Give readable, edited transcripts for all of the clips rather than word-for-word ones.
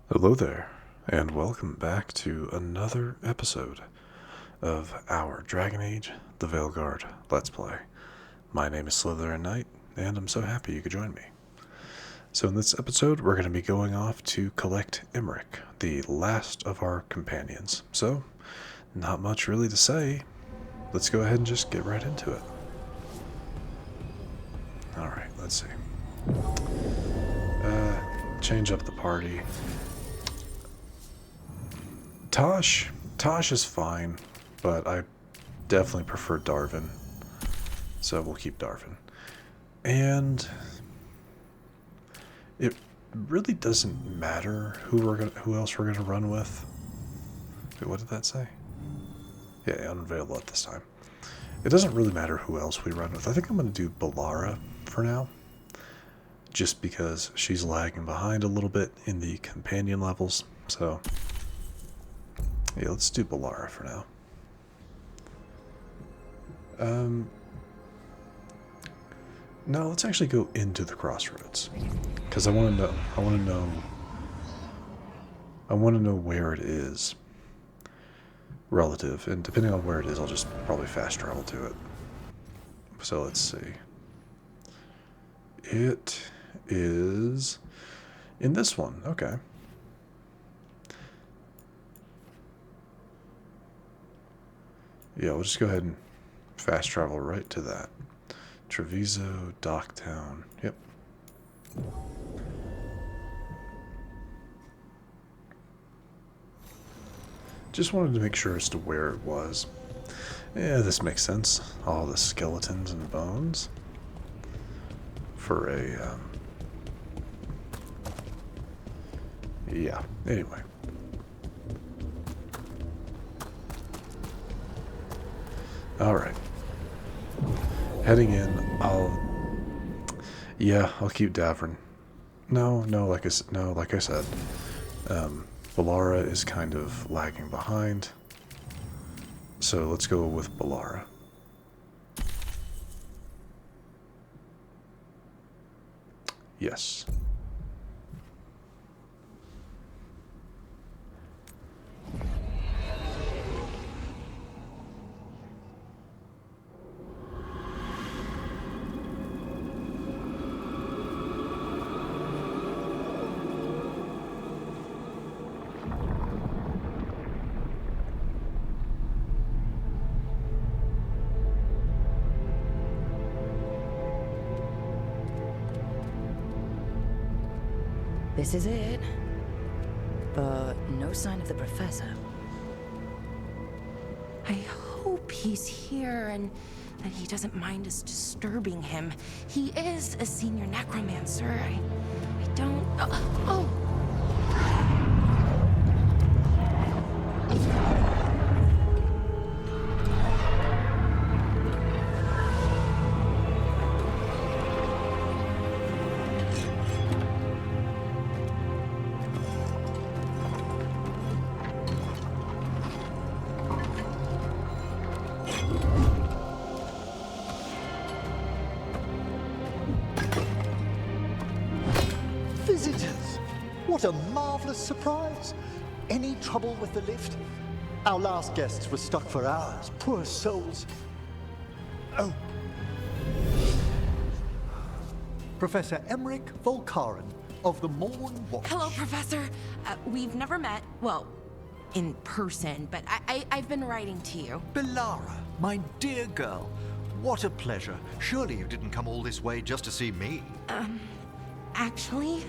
Hello there, and welcome back to another episode of our Dragon Age the Veilguard Let's Play. My name is SlytherinKnight, and I'm so happy you could join me. So in this episode, we're going to be going off to collect Emmerich, the last of our companions. So, not much really to say. Let's go ahead and just get right into it. Alright, let's see. Change up the party. Tosh is fine, but I definitely prefer Darvin, so we'll keep Darvin. And it really doesn't matter who else we're gonna run with. Wait, what did that say? Yeah, Veilguard this time. It doesn't really matter who else we run with. I think I'm gonna do Balara for now, just because she's lagging behind a little bit in the companion levels. So yeah, let's do Balara for now. No, let's actually go into the crossroads, because I want to know where it is relative, and depending on where it is, I'll just probably fast travel to it. So let's see. It is in this one. Okay. Yeah, we'll just go ahead and fast travel right to that. Treviso, Docktown. Yep. Just wanted to make sure as to where it was. Yeah, this makes sense. All the skeletons and bones. For a, yeah, anyway. Alright. Heading in, I'll keep Davern. No, like I said, Balara is kind of lagging behind. So let's go with Balara. Yes. This is it. But no sign of the professor. I hope he's here and that he doesn't mind us disturbing him. He is a senior necromancer. I don't... Oh! Visitors! What a marvelous surprise! Any trouble with the lift? Our last guests were stuck for hours. Poor souls. Oh. Professor Emmerich Volkaren of the Morn Watch. Hello, Professor. We've never met, well, in person, but I've been writing to you. Balara, my dear girl. What a pleasure. Surely you didn't come all this way just to see me. Actually,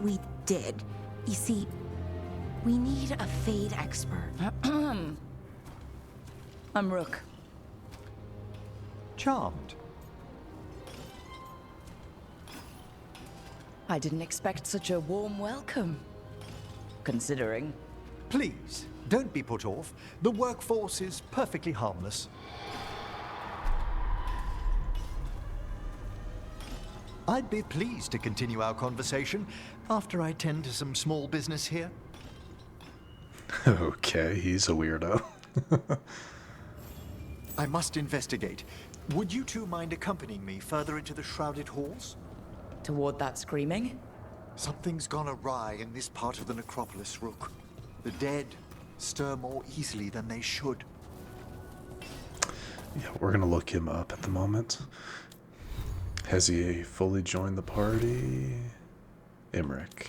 we did. You see, we need a Fade expert. I'm Rook. Charmed. I didn't expect such a warm welcome. Considering. Please, don't be put off. The workforce is perfectly harmless. I'd be pleased to continue our conversation after I tend to some small business here. Okay, he's a weirdo. I must investigate. Would you two mind accompanying me further into the shrouded halls? Toward that screaming? Something's gone awry in this part of the necropolis, Rook. The dead stir more easily than they should. Yeah, we're gonna look him up at the moment. Has he fully joined the party? Imric.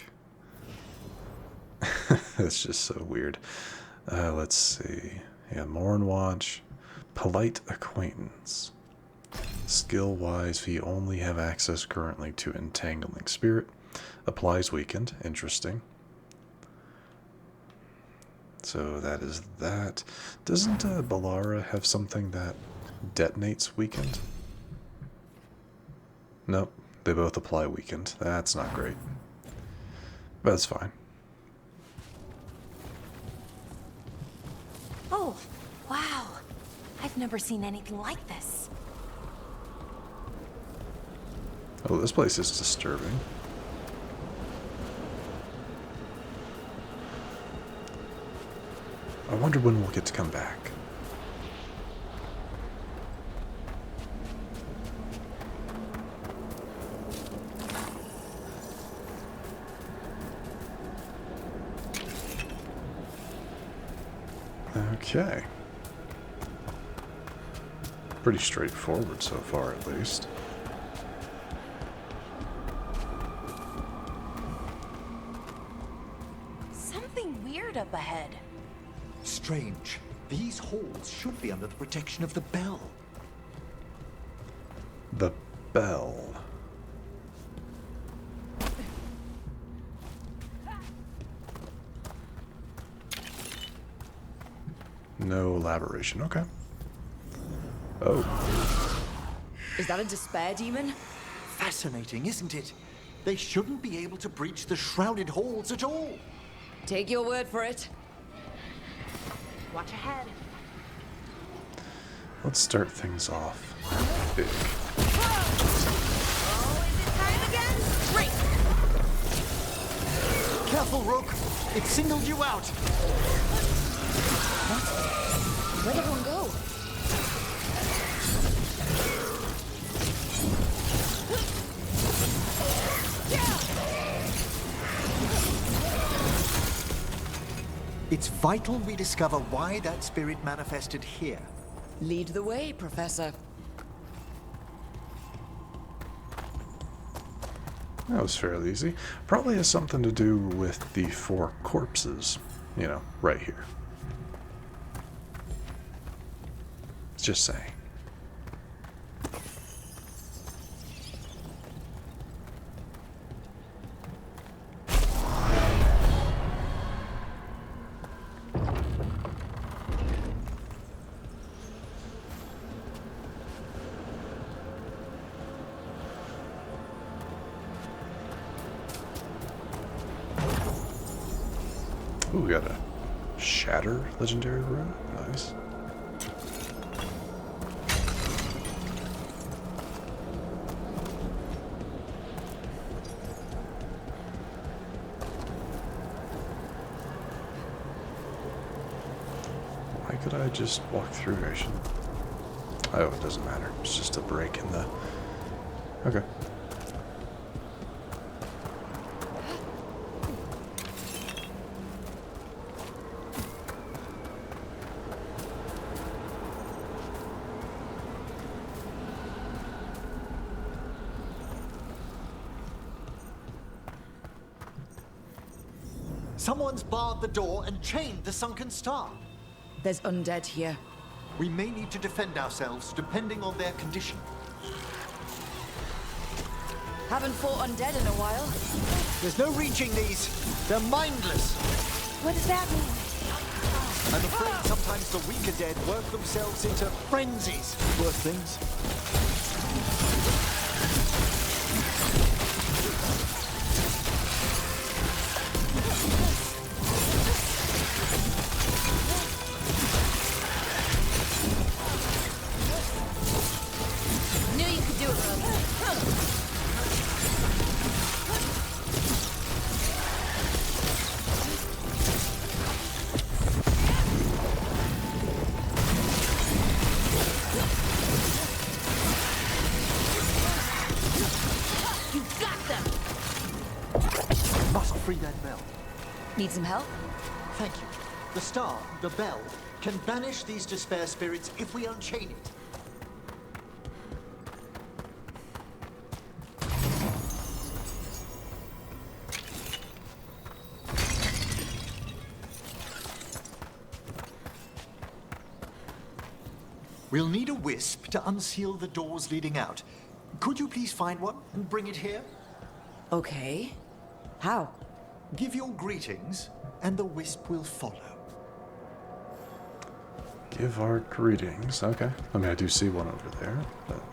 That's just so weird. Let's see. Yeah, Mourn Watch. Polite Acquaintance. Skill-wise, we only have access currently to Entangling Spirit. Applies Weakened. Interesting. So that is that. Doesn't Balara have something that detonates Weakened? Nope. They both apply Weakened. That's not great. But it's fine. Oh, wow. I've never seen anything like this. Oh, this place is disturbing. I wonder when we'll get to come back. Okay. Pretty straightforward so far, at least. Something weird up ahead. Strange. These halls should be under the protection of the bell. The bell. No elaboration. Okay. Oh. Is that a despair demon? Fascinating, isn't it? They shouldn't be able to breach the shrouded halls at all. Take your word for it. Watch ahead. Let's start things off big. Oh, is it time again? Great. Careful, Rook. It singled you out. Where'd everyone go? It's vital we discover why that spirit manifested here. Lead the way, Professor. That was fairly easy. Probably has something to do with the 4 corpses, you know, right here. Just saying. Ooh, we got a Shatter legendary rune. Nice. Why could I just walk through? I should. Oh, it doesn't matter. It's just a break in the. Okay. Someone's barred the door and chained the sunken star. There's undead here. We may need to defend ourselves depending on their condition. Haven't fought undead in a while. There's no reaching these. They're mindless. What does that mean? I'm afraid sometimes the weaker dead work themselves into frenzies. Worse things. Knew you could do it, Rook. bell. Need some help? Thank you. The star, the bell, can banish these despair spirits if we unchain it. We'll need a wisp to unseal the doors leading out. Could you please find one and bring it here? Okay. How? Give your greetings, and the wisp will follow. Give our greetings. Okay. I mean, I do see one over there, but...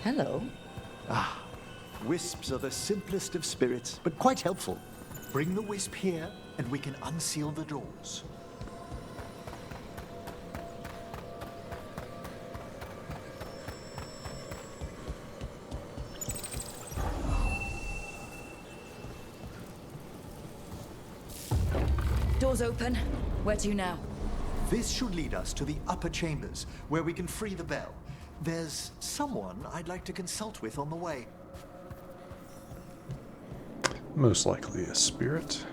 Hello. Wisps are the simplest of spirits, but quite helpful. Bring the wisp here, and we can unseal the doors. Doors open. Where to now? This should lead us to the upper chambers, where we can free the bell. There's someone I'd like to consult with on the way. Most likely a spirit.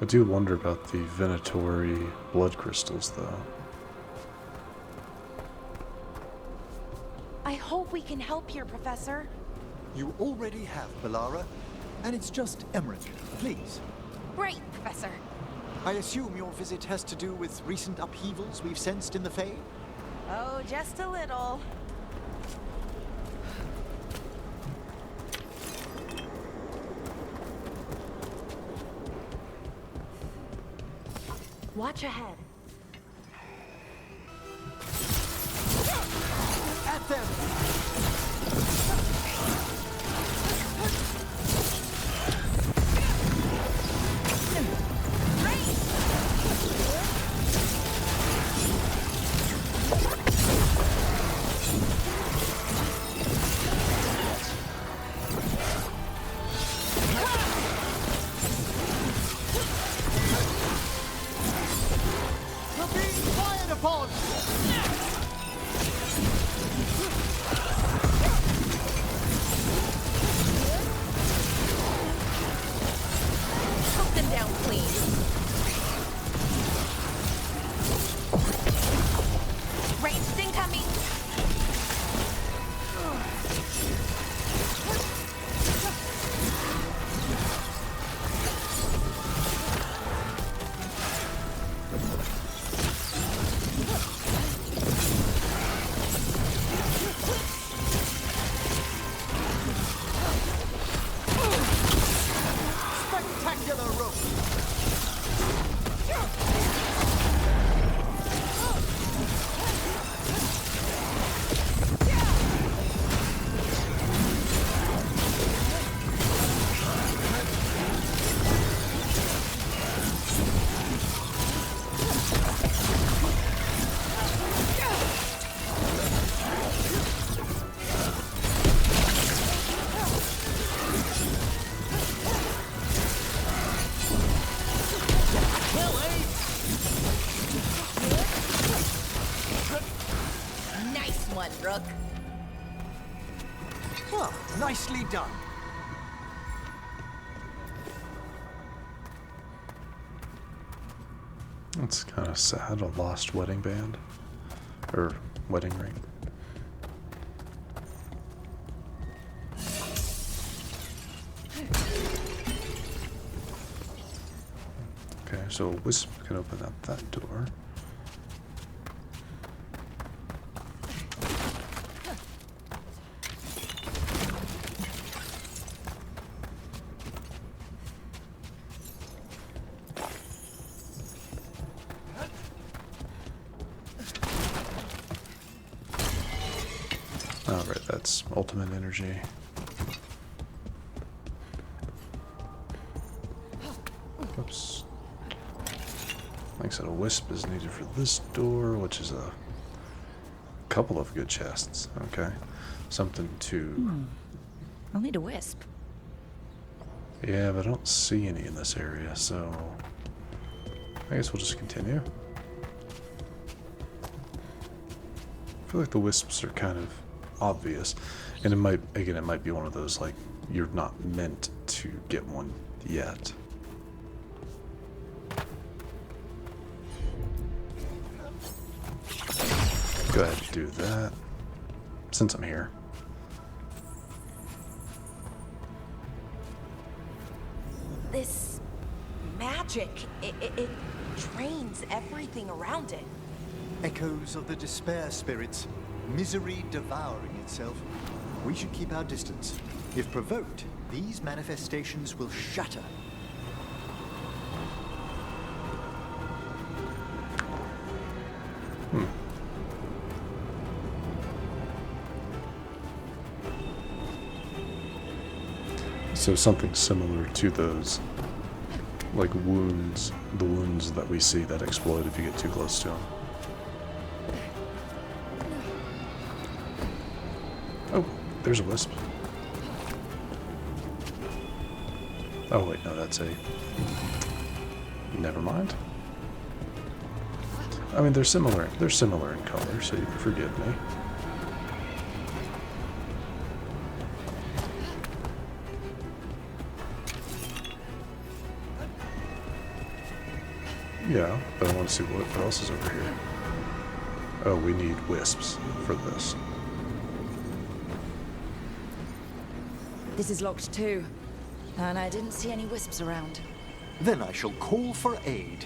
I do wonder about the Venatori blood crystals, though. I hope we can help here, Professor. You already have, Belara, and it's just Emerald. Please. Right, Professor. I assume your visit has to do with recent upheavals we've sensed in the Fae? Oh, just a little. Watch ahead. At them! You're being fired upon! Put them down, please. Ranged incoming. Spectacular Rook! Nice one, Rook. Well, nicely done. It's kind of sad, a lost wedding band. Or wedding ring. Okay, so a wisp can open up that door. Alright, that's ultimate energy. Oops. Like I said, a wisp is needed for this door, which is a couple of good chests. Okay. Something to... I'll need a wisp. Yeah, but I don't see any in this area, so... I guess we'll just continue. I feel like the wisps are kind of obvious. And it might, again, it might be one of those, like, you're not meant to get one yet. Go ahead and do that, since I'm here. This magic, it drains everything around it. Echoes of the despair spirits, misery devouring itself. We should keep our distance. If provoked, these manifestations will shatter. So something similar to those, like wounds, the wounds that we see that explode if you get too close to them. Oh, there's a wisp. Oh wait, no, that's a... Never mind. I mean, they're similar in color, so you can forgive me. Yeah, but I want to see what else is over here. Oh, we need wisps for this. This is locked too, and I didn't see any wisps around. Then I shall call for aid.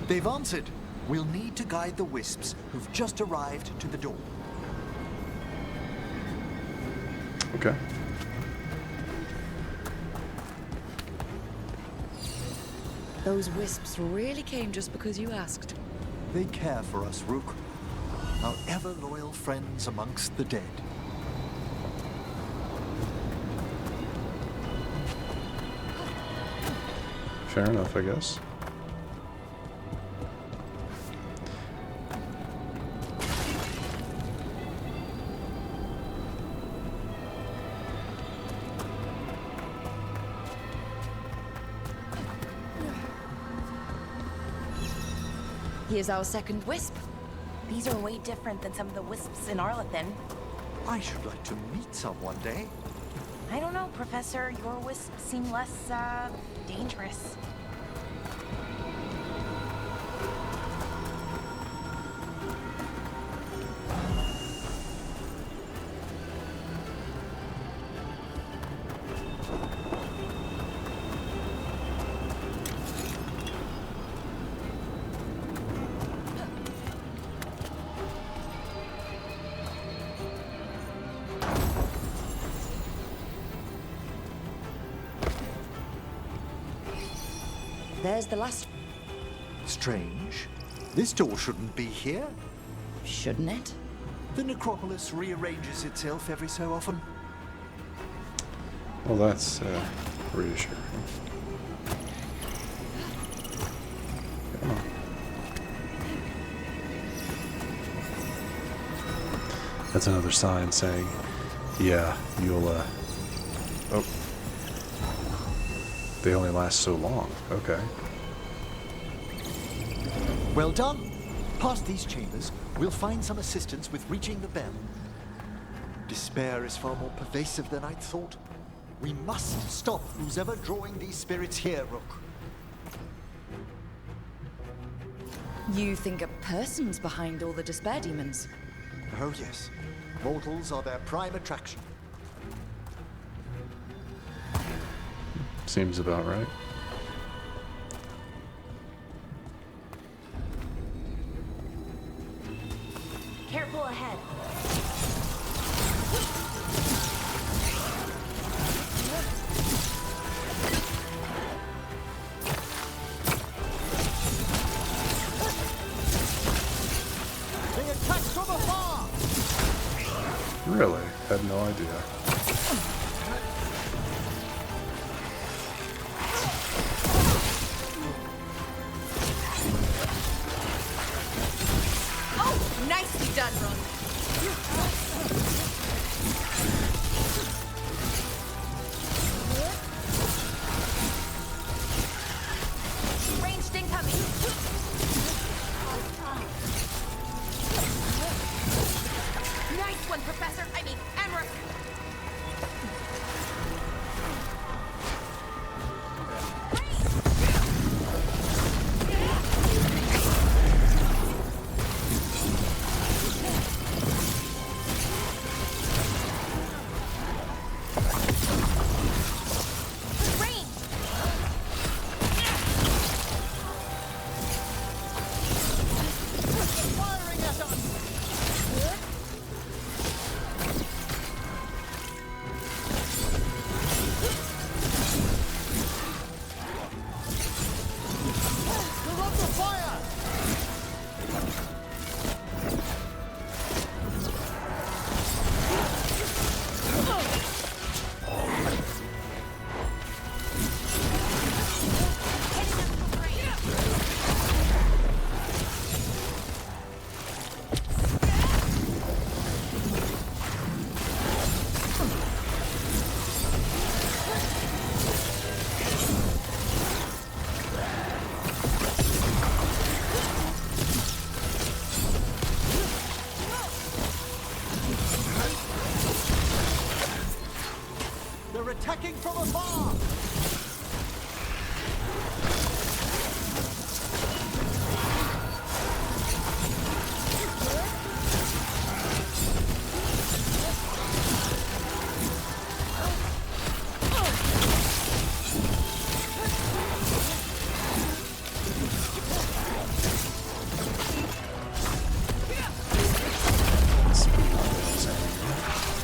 They've answered. We'll need to guide the wisps who've just arrived to the door. Okay. Those wisps really came just because you asked. They care for us, Rook. Our ever-loyal friends amongst the dead. Fair enough, I guess. Here's our second wisp. These are way different than some of the wisps in Arlethan. I should like to meet some one day. I don't know, Professor. Your wisps seem less, dangerous. There's the last... Strange. This door shouldn't be here. Shouldn't it? The necropolis rearranges itself every so often. Well, that's reassuring. Come on. That's another sign saying, yeah, you'll, oh. They only last so long. Okay. Well done. Past these chambers, we'll find some assistance with reaching the bell. Despair is far more pervasive than I'd thought. We must stop who's ever drawing these spirits here, Rook. You think a person's behind all the despair demons? Oh yes. Mortals are their prime attraction. Seems about right. Careful ahead. They attack from afar! Really? Had no idea. Oh, nicely done, Rook. attacking from afar!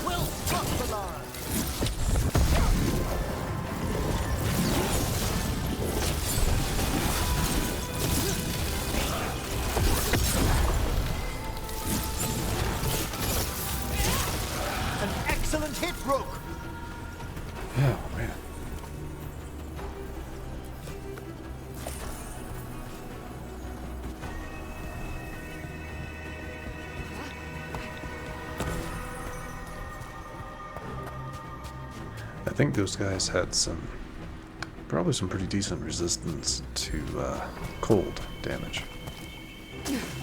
We'll drop the line! An excellent hit, Rook! Yeah, man. I think those guys had probably some pretty decent resistance to cold damage.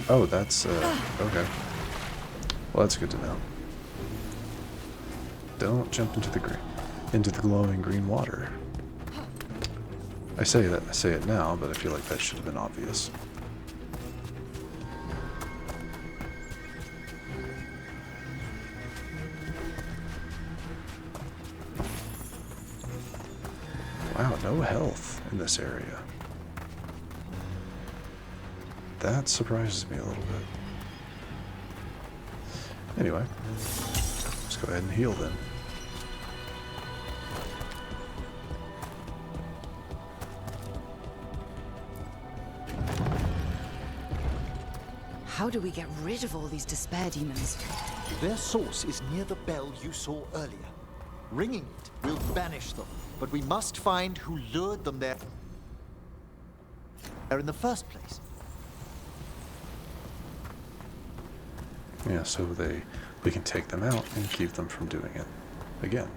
Oh, that's okay. Well, that's good to know. Don't jump into the glowing green water. I say it now, but I feel like that should have been obvious. Wow, no health in this area. That surprises me a little bit. Anyway, let's go ahead and heal then. How do we get rid of all these despair demons? Their source is near the bell you saw earlier. Ringing it will banish them, but we must find who lured them there in the first place. Yeah, so we can take them out and keep them from doing it again.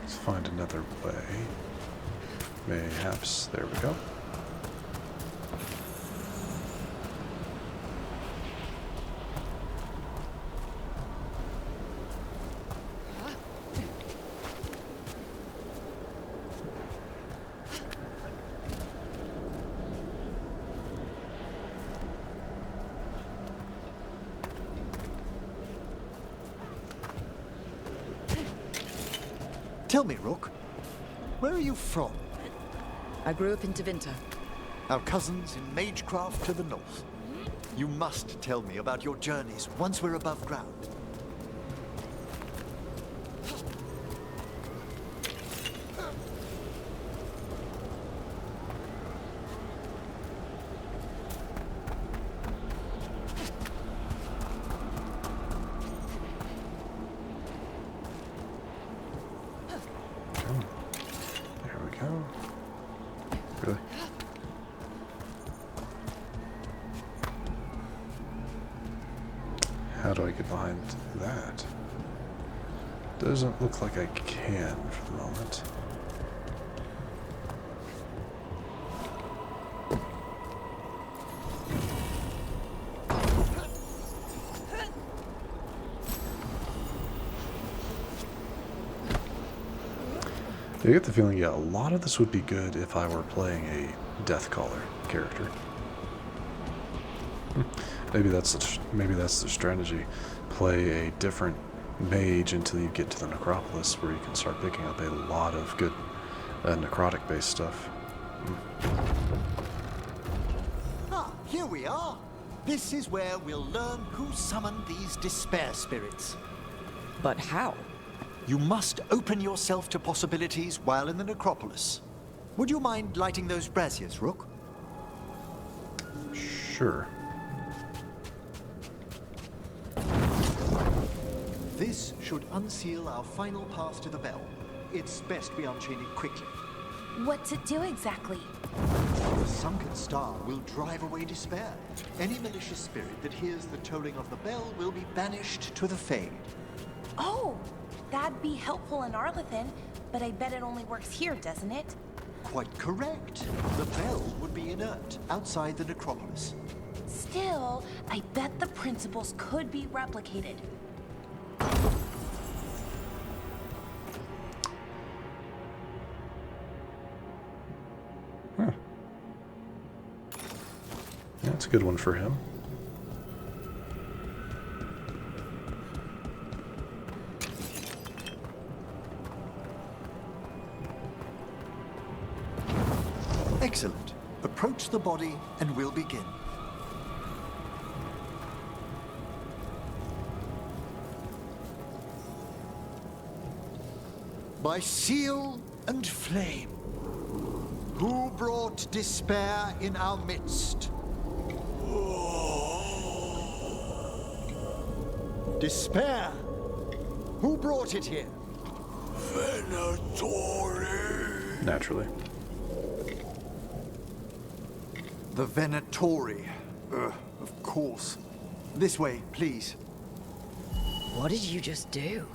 Let's find another way. Mayhaps, there we go. Tell me, Rook, where are you from? I grew up in Tevinter. Our cousins in Magecraft to the north. You must tell me about your journeys once we're above ground. There we go. Really? How do I get behind that? Doesn't look like I can for the moment. I get the feeling, yeah, a lot of this would be good if I were playing a Deathcaller character. Maybe that's the strategy. Play a different mage until you get to the Necropolis, where you can start picking up a lot of good necrotic-based stuff. Ah, here we are. This is where we'll learn who summoned these despair spirits. But how? You must open yourself to possibilities while in the Necropolis. Would you mind lighting those braziers, Rook? Sure. This should unseal our final path to the bell. It's best we unchain it quickly. What's it do exactly? The sunken star will drive away despair. Any malicious spirit that hears the tolling of the bell will be banished to the Fade. Oh, that'd be helpful in Arlethan, but I bet it only works here, doesn't it? quite correct. The bell would be inert outside the necropolis. Still, I bet the principles could be replicated. Huh. Yeah, that's a good one for him. Excellent. Approach the body and we'll begin. By seal and flame, who brought despair in our midst? Despair? Who brought it here? Venatori. Naturally. The Venatori. Of course. This way, please. What did you just do?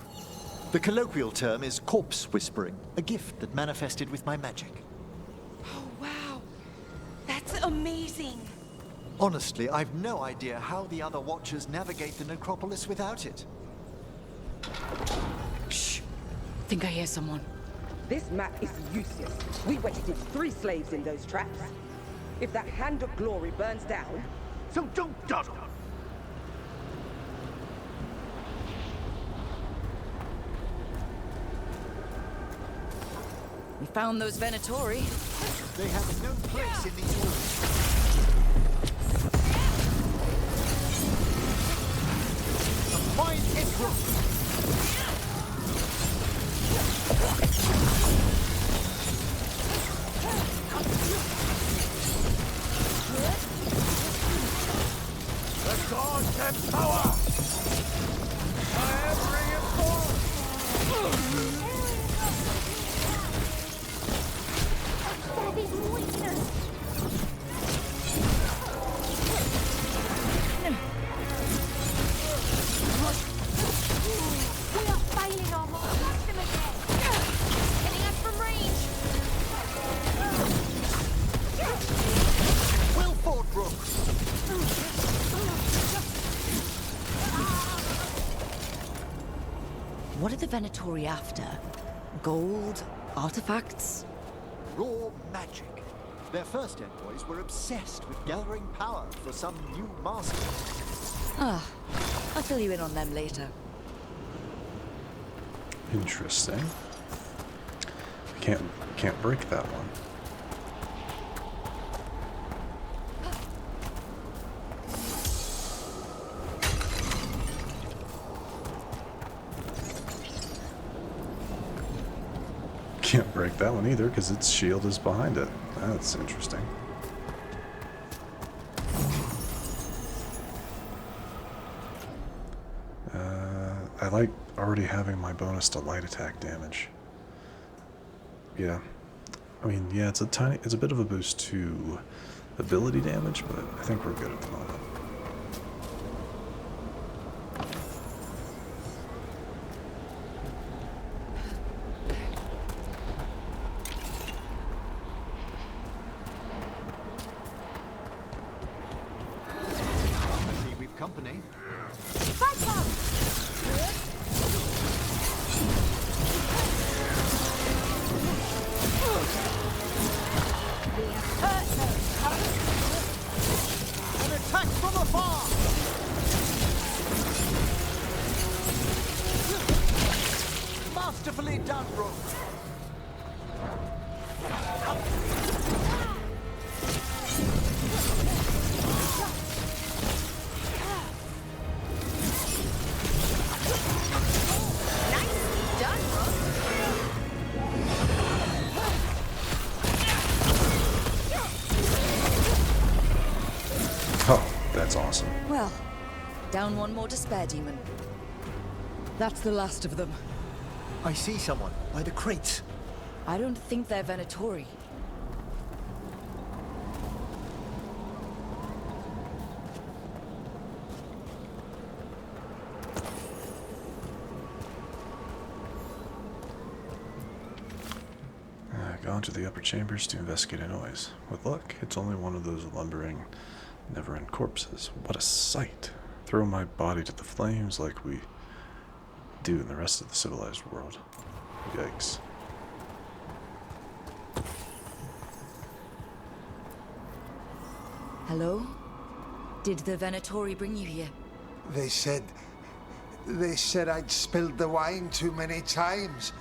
The colloquial term is corpse whispering, a gift that manifested with my magic. Oh, wow. That's amazing. Honestly, I've no idea how the other Watchers navigate the necropolis without it. Shh. Think I hear someone. This map is useless. We wasted 3 slaves in those traps. If that Hand of Glory burns down, So don't dawdle! We found those Venatori. They have no place in these walls. Find it, Rook! The gods have power! I am reinforced! We are failing our mark. Blast him again. Hitting us from range. Well fought, Rook! What are the Venatori after? Gold? Artifacts? Raw magic. Their first envoys were obsessed with gathering power for some new master. Ah, I'll fill you in on them later. Interesting. Can't break that one. Can't break that one either because its shield is behind it. That's interesting. I like already having my bonus to light attack damage. Yeah. I mean, yeah, it's a bit of a boost to ability damage, but I think we're good at the moment. I see we've company. An attack from afar! Masterfully done, Rook. Oh, that's awesome. Well, down one more despair demon. That's the last of them. I see someone by the crates. I don't think they're Venatori. gone to the upper chambers to investigate a noise. With luck, it's only one of those lumbering, never-end corpses. What a sight! Throw my body to the flames like we do in the rest of the civilized world. Yikes. Hello? Did the Venatori bring you here? They said I'd spilled the wine too many times.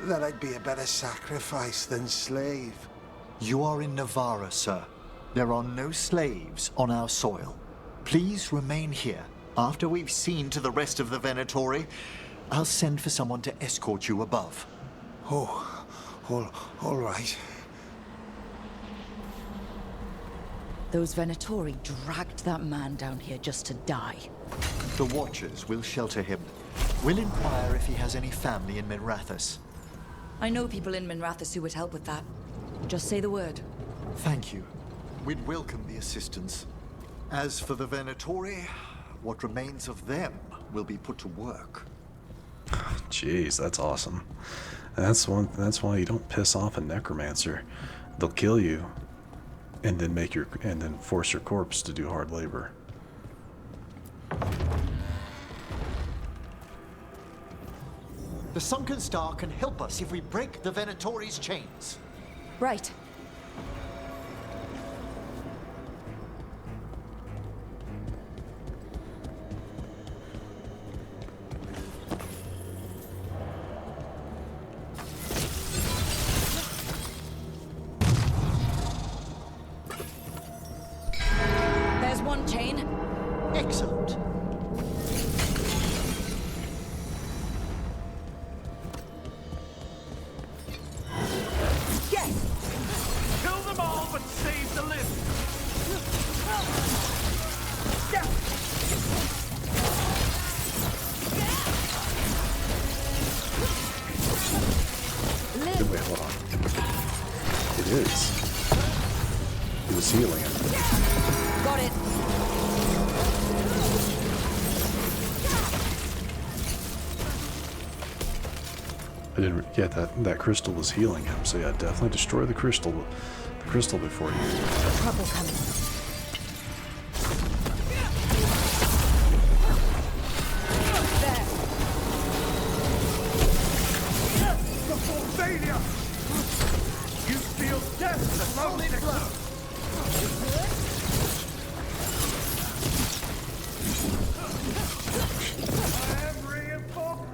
That I'd be a better sacrifice than slave. You are in Navarra, sir. There are no slaves on our soil. Please remain here. After we've seen to the rest of the Venatori, I'll send for someone to escort you above. Oh, all right. Those Venatori dragged that man down here just to die. The Watchers will shelter him. We'll inquire if he has any family in Minrathous. I know people in Minrathous who would help with that. Just say the word. Thank you. We'd welcome the assistance. As for the Venatori, what remains of them will be put to work. Jeez, that's awesome. That's why you don't piss off a necromancer. They'll kill you and then force your corpse to do hard labor. The Sunken Star can help us if we break the Venatori's chains. Right. There's one chain. Excellent. Kill them all, but save the living. Wait, hold on. It is. He was healing him. Got it. I didn't get that crystal was healing him, so yeah, definitely destroy the crystal before you. Trouble coming. Before failure! You feel death slowly close. I am reinforced.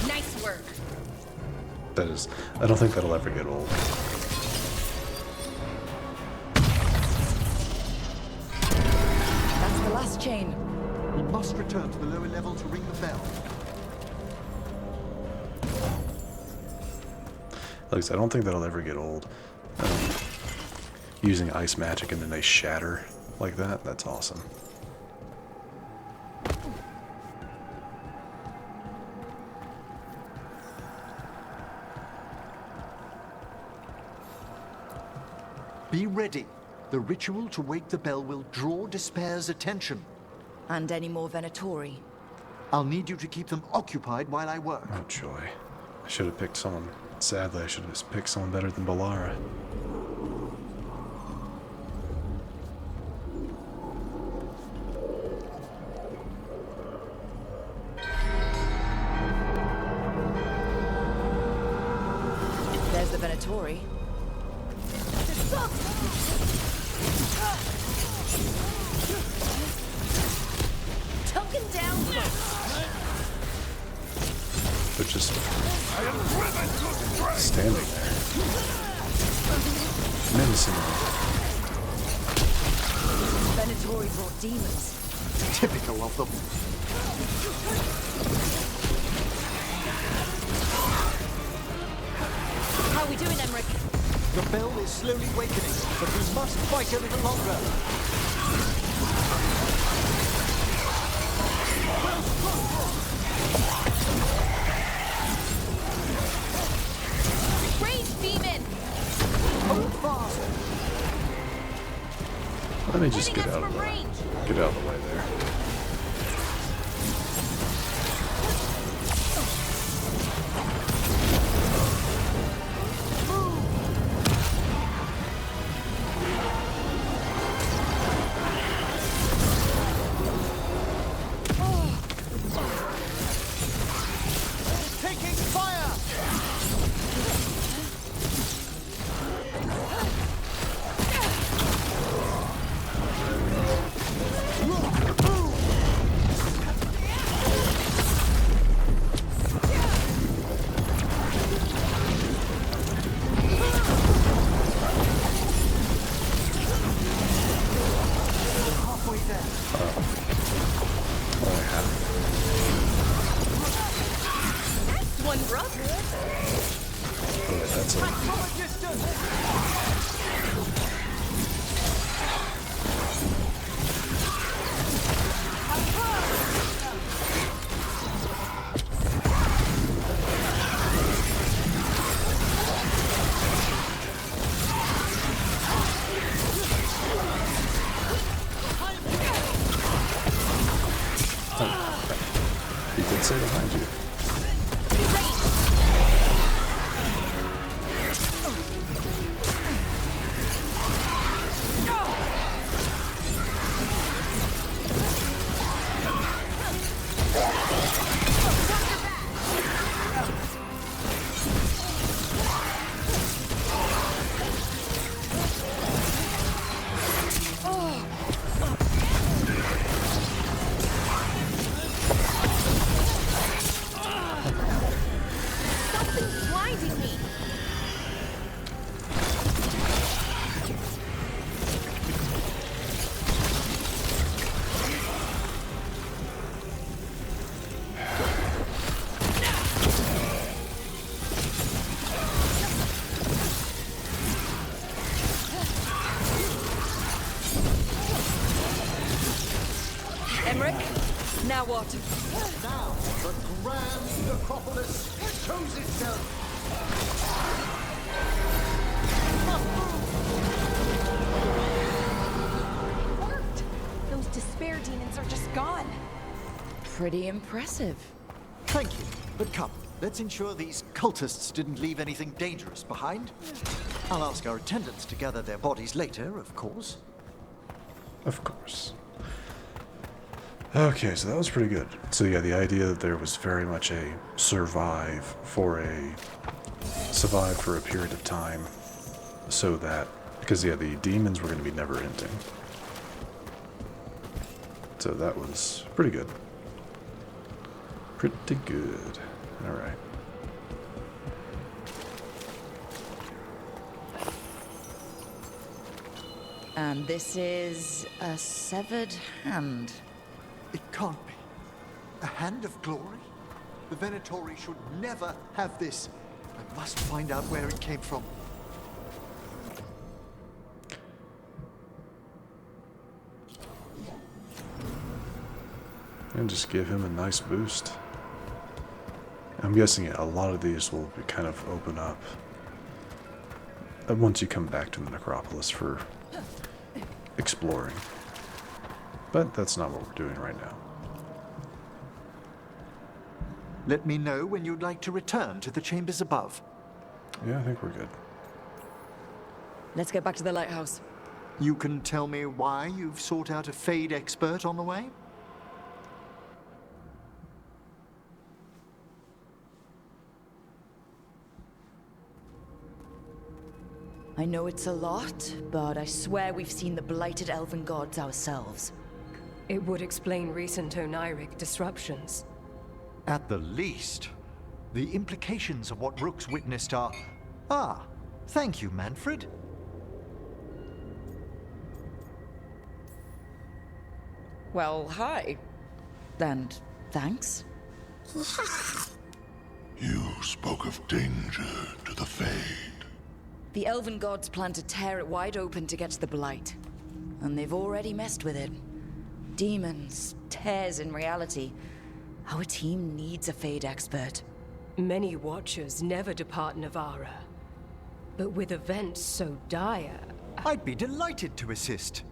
Nice work. That is, I don't think that'll ever get old. That's the last chain. We must return to the lower level to ring the bell. Like I said, I don't think that'll ever get old. Using ice magic and then they shatter like that, that's awesome. Be ready. The ritual to wake the bell will draw Despair's attention. And any more Venatori. I'll need you to keep them occupied while I work. Oh joy. I should have picked someone. Sadly, I should have picked someone better than Balara. There's the Venatori. Token down. They're just standing there. Menacingly. Venatori brought demons. Typical of them. How are we doing, Emmerich? The bell is slowly wakening, but we must fight a little longer. Range beam in. Hold fast. Let me just Hitting get us out of from range. the way there. did say behind you. Now what? Now, the grand necropolis shows itself. It worked. Those despair demons are just gone. Pretty impressive. Thank you, but come, let's ensure these cultists didn't leave anything dangerous behind. I'll ask our attendants to gather their bodies later, of course. Of course. Okay, so that was pretty good. So yeah, the idea that there was very much a survive for a period of time, so that, because yeah, the demons were going to be never ending. So that was pretty good. Pretty good. All right. And this is a severed hand. It can't be. A hand of glory? The Venatori should never have this. I must find out where it came from. And just give him a nice boost. I'm guessing a lot of these will be kind of open up once you come back to the necropolis for exploring. But that's not what we're doing right now. Let me know when you'd like to return to the chambers above. Yeah, I think we're good. Let's get back to the lighthouse. You can tell me why you've sought out a Fade expert on the way? I know it's a lot, but I swear we've seen the blighted elven gods ourselves. It would explain recent oniric disruptions. At the least. The implications of what Rook's witnessed are... Ah, thank you, Manfred. Well, hi. And thanks. You spoke of danger to the Fade. The elven gods plan to tear it wide open to get to the blight. And they've already messed with it. Demons, tears in reality. Our team needs a Fade expert. Many Watchers never depart Navara. But with events so dire... I'd be delighted to assist.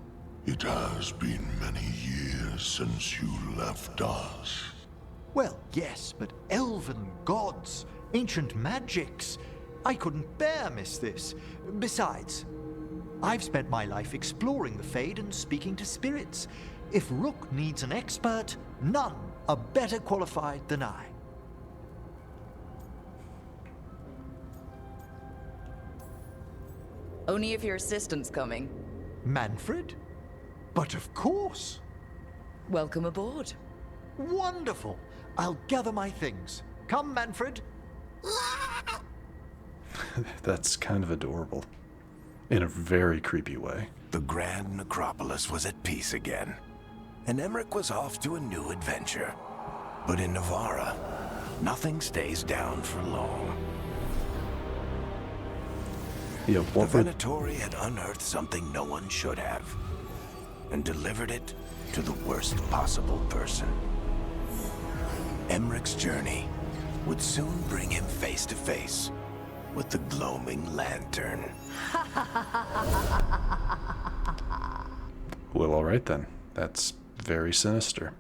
It has been many years since you left us. Well, yes, but elven gods, ancient magics. I couldn't bear miss this. Besides, I've spent my life exploring the Fade and speaking to spirits. If Rook needs an expert, none are better qualified than I. Only if your assistant's coming. Manfred? But of course. Welcome aboard. Wonderful. I'll gather my things. Come, Manfred. That's kind of adorable. In a very creepy way. The Grand Necropolis was at peace again, and Emmerich was off to a new adventure. But in Navara, nothing stays down for long. Yeah, The what would... Venatori had unearthed something no one should have, and delivered it to the worst possible person. Emmerich's journey would soon bring him face to face with the gloaming lantern. Well, alright then. That's very sinister.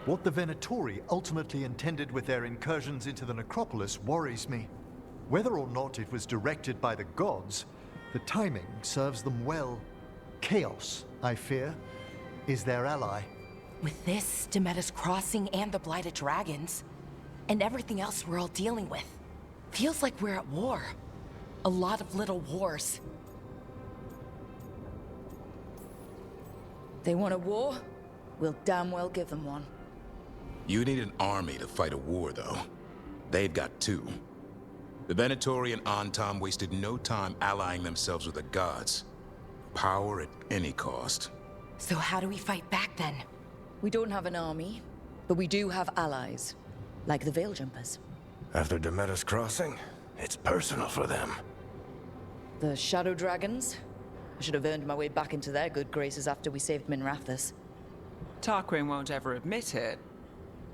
What the Venatori ultimately intended with their incursions into the necropolis worries me. Whether or not it was directed by the gods, the timing serves them well. Chaos, I fear, is their ally. With this, Demeter's Crossing and the Blighted Dragons, and everything else we're all dealing with, feels like we're at war. A lot of little wars. They want a war? We'll damn well give them one. You need an army to fight a war, though. They've got two. The Venatori and Antam wasted no time allying themselves with the gods. Power at any cost. So how do we fight back then? We don't have an army, but we do have allies. Like the Veil Jumpers. After Demeter's Crossing, it's personal for them. The Shadow Dragons? I should have earned my way back into their good graces after we saved Minrathous. Tarquin won't ever admit it,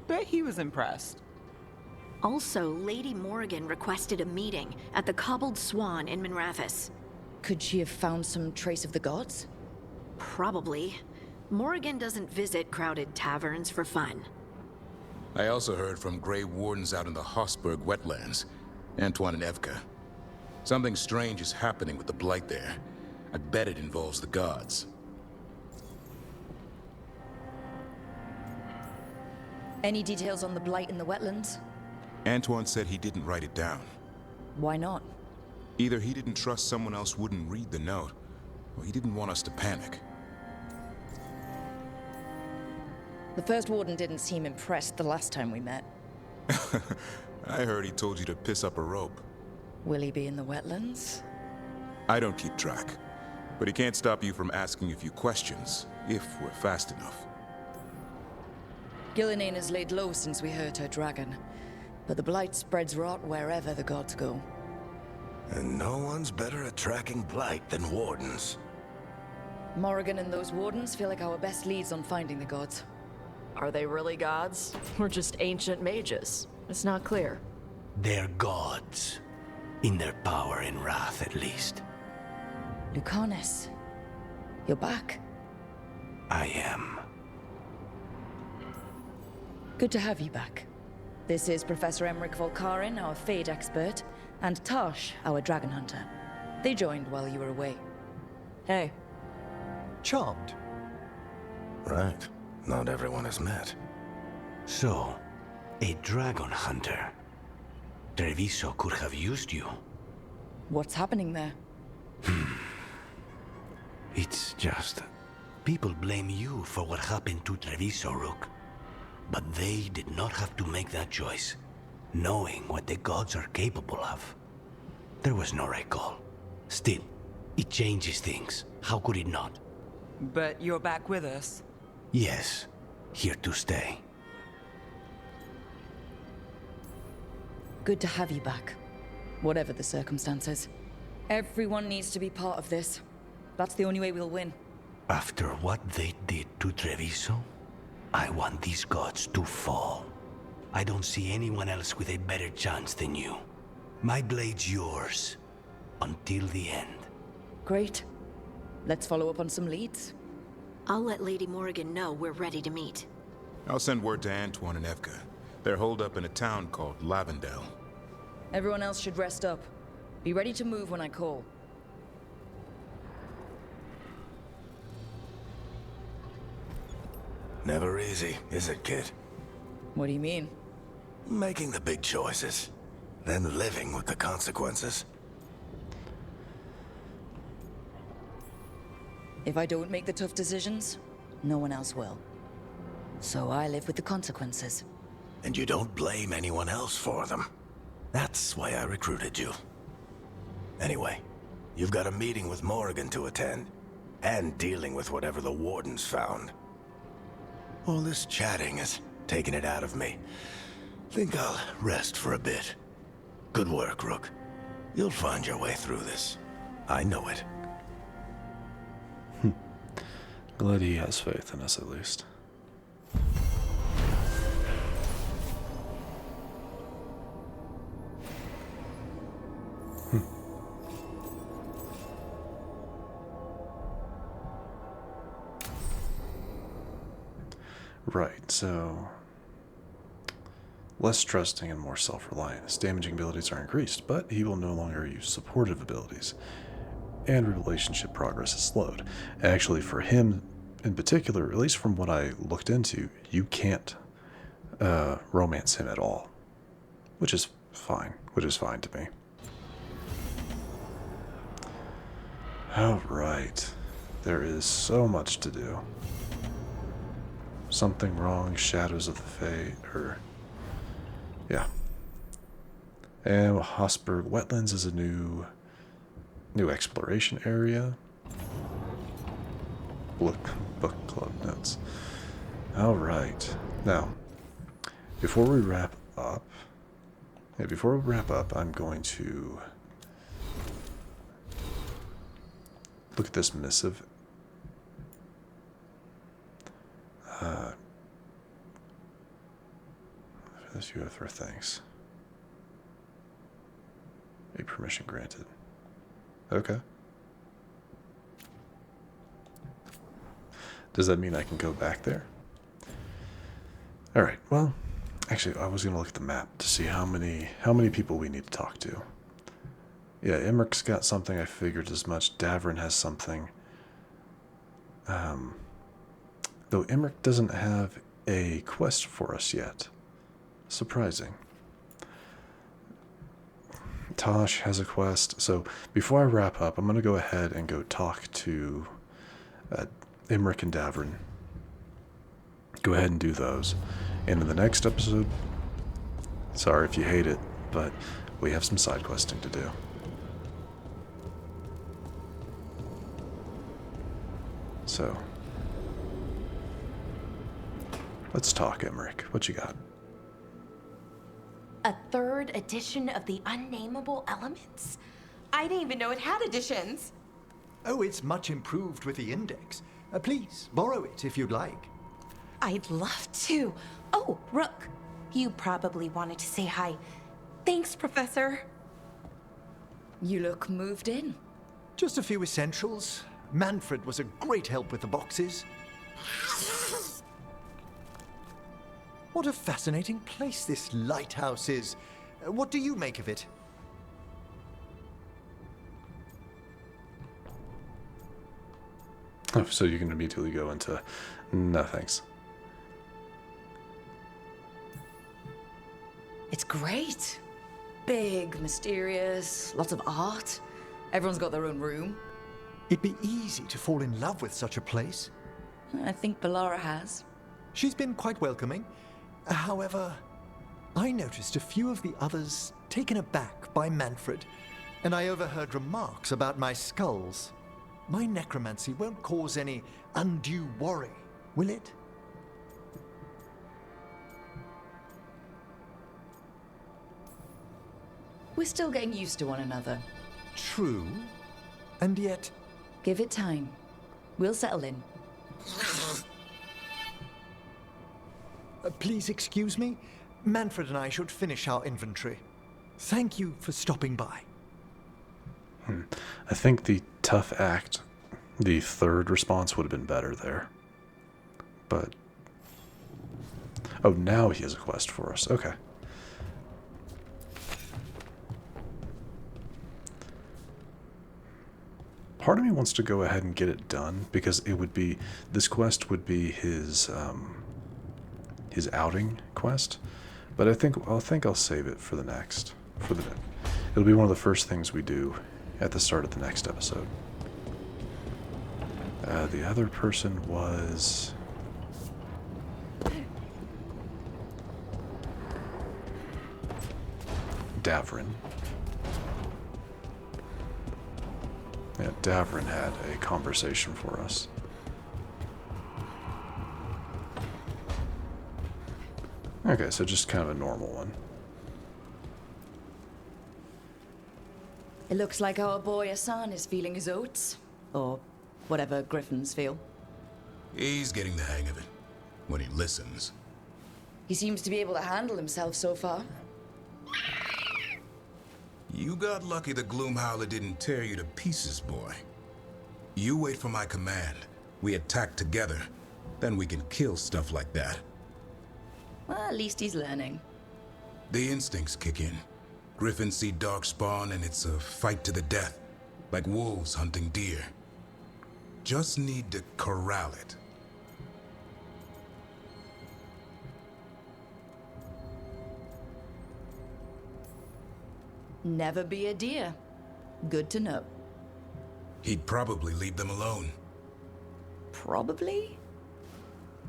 but he was impressed. Also, Lady Morrigan requested a meeting at the Cobbled Swan in Minrathous. Could she have found some trace of the gods? Probably. Morrigan doesn't visit crowded taverns for fun. I also heard from Grey Wardens out in the Hossberg wetlands, Antoine and Evka. Something strange is happening with the Blight there. I bet it involves the gods. Any details on the Blight in the wetlands? Antoine said he didn't write it down. Why not? Either he didn't trust someone else wouldn't read the note, or he didn't want us to panic. The first warden didn't seem impressed the last time we met. I heard he told you to piss up a rope. Will he be in the wetlands? I don't keep track, but he can't stop you from asking a few questions, if we're fast enough. Gillinane has laid low since we hurt her dragon, but the Blight spreads rot wherever the gods go. And no one's better at tracking Blight than Wardens. Morrigan and those wardens feel like our best leads on finding the gods. Are they really gods? Or just ancient mages? It's not clear. They're gods. In their power and wrath, at least. Lucanus, you're back. I am. Good to have you back. This is Professor Emmerich Volkarin, our Fade expert, and Tosh, our dragon hunter. They joined while you were away. Hey. Charmed. Right. Not everyone has met. So, a dragon hunter. Treviso could have used you. What's happening there? It's just... people blame you for what happened to Treviso, Rook. But they did not have to make that choice, knowing what the gods are capable of. There was no recall. Still, it changes things. How could it not? But you're back with us. Yes, here to stay. Good to have you back, whatever the circumstances. Everyone needs to be part of this. That's the only way we'll win. After what they did to Treviso, I want these gods to fall. I don't see anyone else with a better chance than you. My blade's yours, until the end. Great. Let's follow up on some leads. I'll let Lady Morrigan know we're ready to meet. I'll send word to Antoine and Evka. They're holed up in a town called Lavendel. Everyone else should rest up. Be ready to move when I call. Never easy, is it, kid? What do you mean? Making the big choices, then living with the consequences. If I don't make the tough decisions, no one else will. So I live with the consequences. And you don't blame anyone else for them. That's why I recruited you. Anyway, you've got a meeting with Morrigan to attend, and dealing with whatever the Wardens found. All this chatting has taken it out of me. Think I'll rest for a bit. Good work, Rook. You'll find your way through this. I know it. Glad he has faith in us, at least. Right, so less trusting and more self-reliant. His damaging abilities are increased, but he will no longer use supportive abilities, and relationship progress is slowed. Actually, for him in particular, at least from what I looked into, you can't romance him at all, which is fine to me. All right, there is so much to do. Something wrong, Shadows of the Fate, or yeah. And Hosberg Wetlands is a new exploration area. Book club notes. All right, now before we wrap up, I'm going to look at this missive. This you have for thanks. A permission granted. Okay. Does that mean I can go back there? Alright, well, actually I was gonna look at the map to see how many people we need to talk to. Yeah, Imric's got something, I figured as much. Davrin has something. Though Imric doesn't have a quest for us yet. Surprising. Tosh has a quest. So before I wrap up, I'm going to go ahead and go talk to Imric and Davrin. Go ahead and do those. And in the next episode, sorry if you hate it, but we have some side questing to do. So, let's talk, Imric. What you got? A third edition of the Unnameable Elements? I didn't even know it had editions. Oh, it's much improved with the index. Please, borrow it if you'd like. I'd love to. Oh, Rook, you probably wanted to say hi. Thanks, Professor. You look moved in. Just a few essentials. Manfred was a great help with the boxes. What a fascinating place this lighthouse is. What do you make of it? Oh, so you can immediately go into no thanks. It's great. Big, mysterious, lots of art. Everyone's got their own room. It'd be easy to fall in love with such a place. I think Bellara has. She's been quite welcoming. However, I noticed a few of the others taken aback by Manfred, and I overheard remarks about my skulls. My necromancy won't cause any undue worry, will it? We're still getting used to one another. True, and yet... Give it time. We'll settle in. Please excuse me. Manfred and I should finish our inventory. Thank you for stopping by. I think the tough act, the third response would have been better there. But... oh, now he has a quest for us. Okay. Part of me wants to go ahead and get it done, because it would be... this quest would be his outing quest. But I think I'll save it for the next. It'll be one of the first things we do at the start of the next episode. The other person was... Davrin. Yeah, Davrin had a conversation for us. Okay, so just kind of a normal one. It looks like our boy Hassan is feeling his oats. Or whatever griffins feel. He's getting the hang of it. When he listens. He seems to be able to handle himself so far. You got lucky the Gloomhowler didn't tear you to pieces, boy. You wait for my command. We attack together. Then we can kill stuff like that. Well, at least he's learning. The instincts kick in. Griffins see darkspawn and it's a fight to the death, like wolves hunting deer. Just need to corral it. Never be a deer. Good to know. He'd probably leave them alone. Probably?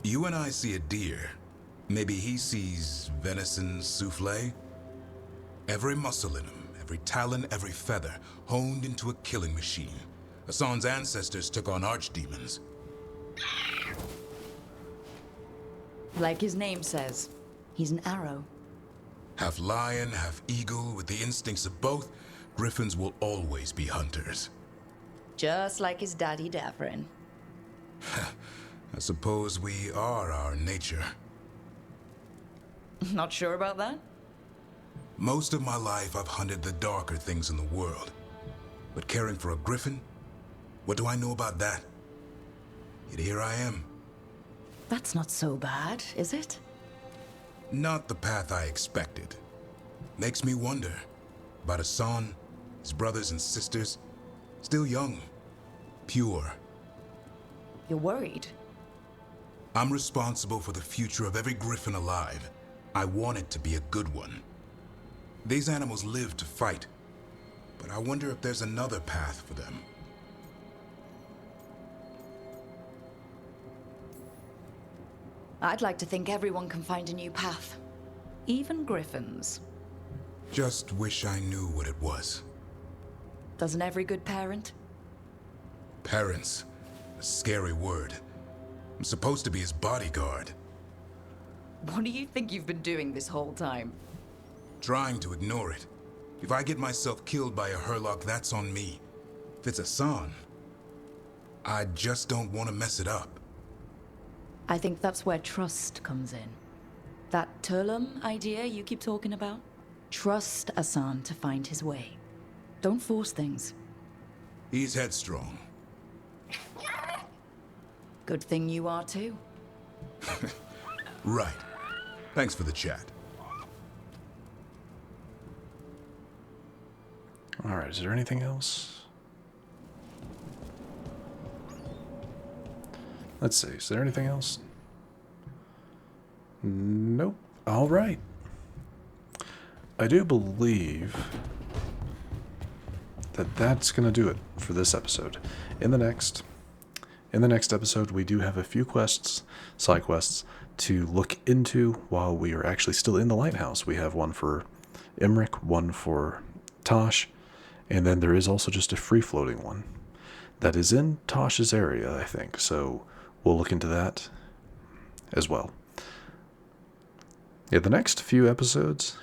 You and I see a deer. Maybe he sees venison souffle. Every muscle in him, every talon, every feather, honed into a killing machine. Hassan's ancestors took on archdemons. Like his name says, he's an arrow. Half lion, half eagle, with the instincts of both, griffins will always be hunters. Just like his daddy Davrin. I suppose we are our nature. Not sure about that? Most of my life I've hunted the darker things in the world. But caring for a griffin? What do I know about that? Yet here I am. That's not so bad, is it? Not the path I expected. Makes me wonder about Hassan, his brothers and sisters. Still young. Pure. You're worried? I'm responsible for the future of every griffin alive. I want it to be a good one. These animals live to fight, but I wonder if there's another path for them. I'd like to think everyone can find a new path. Even griffins. Just wish I knew what it was. Doesn't every good parent? Parents. A scary word. I'm supposed to be his bodyguard. What do you think you've been doing this whole time? Trying to ignore it. If I get myself killed by a Herlock, that's on me. If it's Hassan, I just don't want to mess it up. I think that's where trust comes in. That Turlum idea you keep talking about? Trust Hassan to find his way. Don't force things. He's headstrong. Good thing you are too. Right. Thanks for the chat. Alright, is there anything else? Let's see, is there anything else? Nope. Alright. I do believe that that's going to do it for this episode. In the next episode, we do have a few quests, side quests, to look into while we are actually still in the lighthouse. We have one for Imric, one for Tosh, and then there is also just a free-floating one that is in Tosh's area, I think. So we'll look into that as well. Yeah, the next few episodes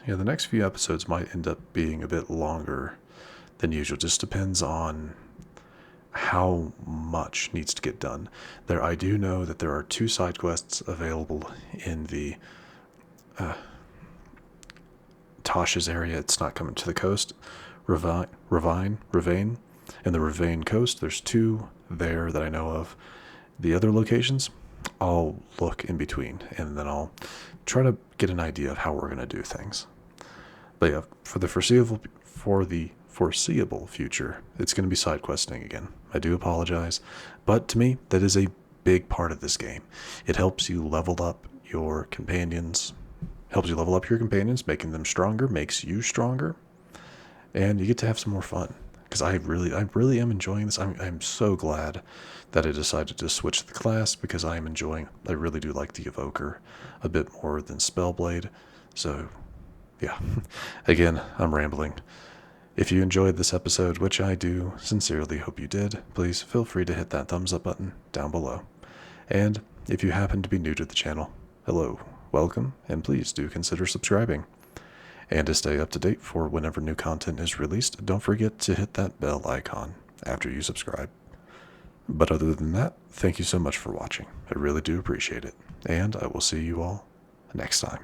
might end up being a bit longer than usual. Just depends on how much needs to get done. I do know that there are 2 side quests available in the Tosh's area. It's not coming to the coast. Ravine. In the Ravine coast, there's 2 there that I know of. The other locations, I'll look in between, and then I'll try to get an idea of how we're going to do things. But yeah, for the foreseeable future, it's going to be side questing again. I do apologize, but to me, that is a big part of this game. It helps you level up your companions, making them stronger, makes you stronger, and you get to have some more fun. Because I really am enjoying this. I'm so glad that I decided to switch the class, because I really do like the Evoker a bit more than Spellblade. So, yeah. Again, I'm rambling. If you enjoyed this episode, which I do sincerely hope you did, please feel free to hit that thumbs up button down below. And if you happen to be new to the channel, hello, welcome, and please do consider subscribing. And to stay up to date for whenever new content is released, don't forget to hit that bell icon after you subscribe. But other than that, thank you so much for watching. I really do appreciate it. And I will see you all next time.